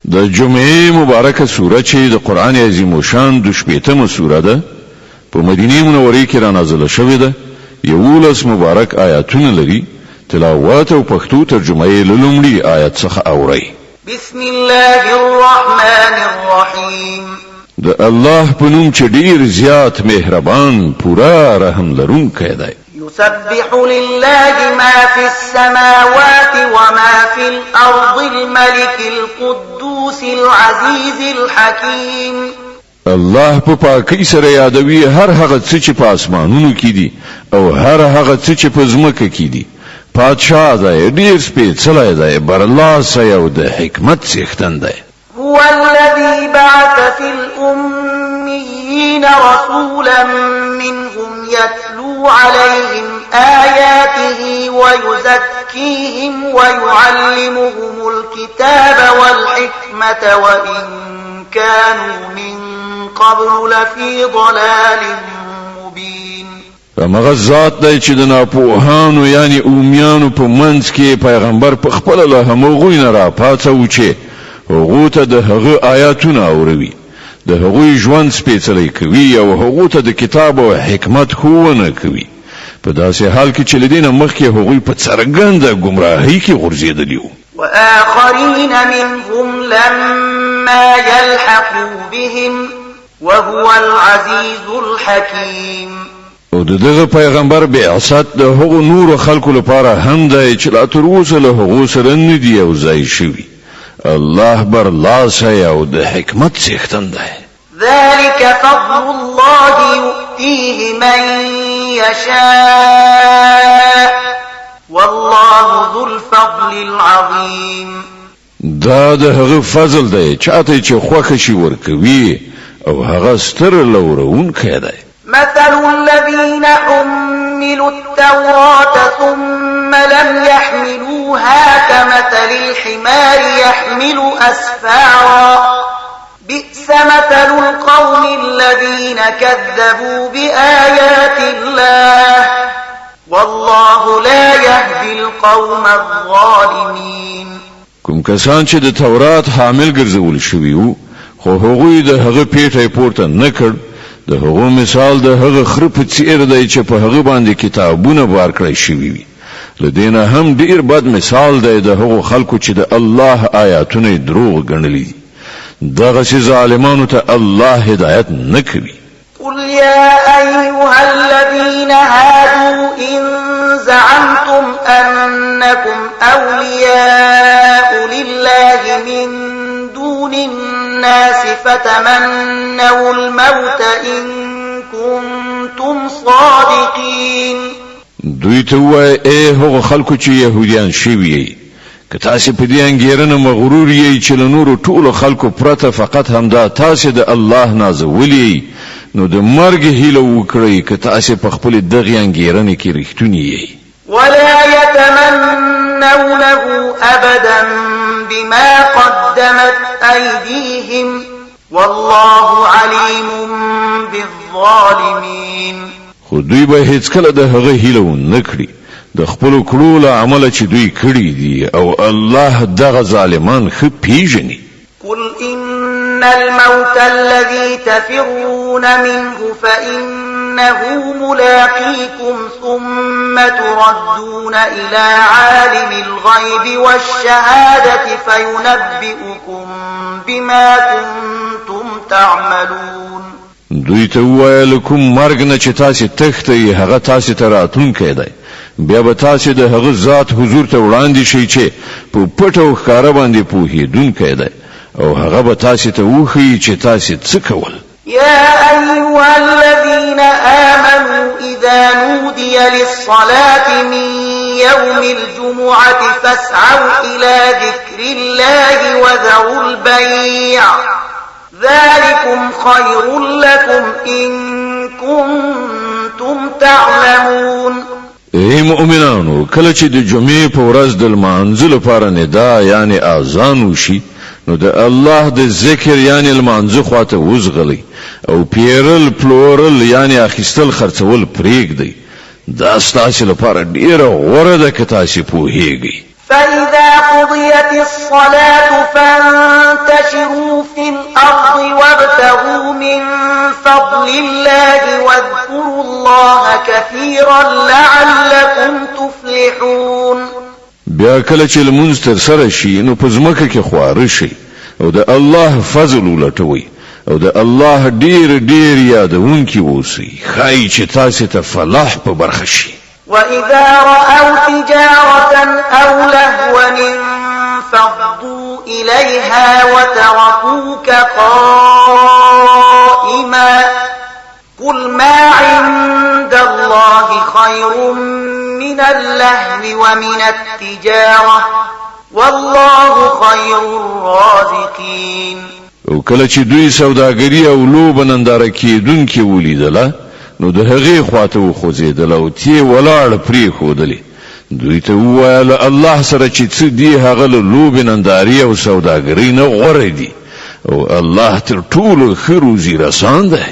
د جمعې مبارکه سوره چې د قران عظیم شان د شپږمه سوره ده په مدینه منوره کې را نازله شوې ده. 11 مبارک آیاتونه لري. تلاوت او پښتو ترجمه یې لومړی آیت څخه اورئ. بسم الله الرحمن الرحیم. د الله په نوم چې ډیر زیات مهربان پورا رحم لرونکی دی. يسبح لله ما في السماوات وما في الأرض الملك القدوس العزيز الحكيم. الله په پاکۍ سره یادوي هر هغه څه چې په اسمانونو کې دي او هر هغه څه چې په ځمکه کې دي. پادشاه دی، ډیر سپېڅلی دی، برلاسی او د حکمت څښتن دی. هو الذي بعث في الأميين رسولا منهم يتلو عليهم آياته ويزكيهم ويعلمهم الكتاب والحكمة وإن كانوا من قبل لفي ضلال مبين. فمغه ذات دی چې د ناپوهانو یعنی اومیانو په منځ کې پیغمبر په خپل له همغوی نه را پاتو چې هغه ته د هغه آیاتونه اوروي، د هغه ژوند سپېڅلی کوي او هغه ته د کتاب او حکمت ښوونه کوي. په داسې حال کې چې لدینه مخکې هغه په څرګنده گمراهۍ کې غورځېدلی وو. وآخرين منهم لما يلحقوا بهم وهو العزيز الحكيم. او دغه پیغمبر بعثت د هغو نور خلکو لپاره هم دی چې لا تر اوسه له هغو سره نه دی او ځای شوي. الله برلاسی او د حکمت څښتن دی. ذلك فضل الله يؤتيه من يشاء والله ذو الفضل العظيم. دا د هغه فضل دی چاته چې خوښه شي ورکوي او هغه ستر لورونکی دی. مثل الذين حملوا التوراة ثم لم يحملوها كمثل الحمار يحمل أسفارا بئس مثل القوم الذين كذبوا بآيات الله والله لا يهدي القوم الظالمين. کوم کسان چې د تورات حامل ګرځول شوي وو خو هغوی د هغه پیټه پورته نه کړ، د هغو مثال د هغه خر په څیر دی چې په هغه باندې کتابونه بار کړی شوي وي. لدینه هم ډیر بد مثال دی د هغو خلکو چې د الله آیاتونه دروغ ګڼلي. دغه چې ظالمانو ته الله هدایت نه کوي. قل يا أيها الذين هادوا إن زعمتم أنكم أولياء لله من دون الناس فتمنوا الموت إن كنتم صادقين. دوی ته وای اے هغه خلکو چې يهوديان شوي که تاسو په دې انګیرنه مغرور یې چې له نورو ټولو خلکو پرته فقط همدا تاسو د الله نازولي نو د مرګ هیله وکړئ که تاسو په خپل دغه انګیرنه کې رښتونی یې. ولا يتمنونه أبدا بما قدمت أيديهم والله عليم بالظالمين. خو دوی به هیڅ کله د هغه هیله ونه کړي د خپل کړو له عمله چې دوی کړی دي او الله دغه ظالمان ښه پیژني. قل إن الموت الذي تفرون منه فإنه ملاقيكم ثم تردون إلى عالم الغيب والشهادة فينبئكم بما كنتم تعملون. دوی ته وویل کوم مرګ نه چې تاسو تښتئ هغه تاسو ته راتلونکی دی، بیا به تاسو د هغه ذات حضور ته وړاندې شئ چې په پټ او ښکاره باندې پوهېدونکی دی او هغه به تاسو ته وښیي چې تاسو څه کول. يا أيها الذين آمنوا إذا نودي للصلاة من يوم الجمعة فاسعوا إلى ذكر الله وذروا البيع ذلكم خير لكم إن كنتم تعلمون. ای مؤمنانو کله چې د جمعې په ورځ د لمانځه لپاره ندا یعنی اذان وشي نو د الله د ذکر یعنی لمانځه خواته وزغلی او پیرل پلورل یعنی اخیستل خرڅول پرېږدئ. دا ستاسو لپاره ډیره غوره ده که تاسو پوهیږئ. فإذا قضيت الصلاة فانتشروا فانتشروا في الأرض وابتغوا من فضل الله واذكروا الله كثيرا لعلكم تفلحون. بیا کله چې لمونځ تر سره شي نو په ځمکه کې خواره شي او د الله فضل ولټوي او د الله ډیر ډیر یادونکي اوسئ ښایي چې تاسو ته فلاح په برخه شي. وإذا رأوا تجارة أو لهوا انفضوا إليها وتركوك قائما قل ما عند الله خير من اللهو ومن التجارة والله خير الرازقين. او کله چې دوی سوداګری او لوب ننداره کېدونکي ولیدله نو د هغې خواته وخوځېدل او تې ولاړ پرېښودلې. دوی ته وویل الله سره چې څه دي هغه له لوبې نندارې او سوداګرۍ نه غوره دي او الله تر ټولو ښه روزي رسان دی.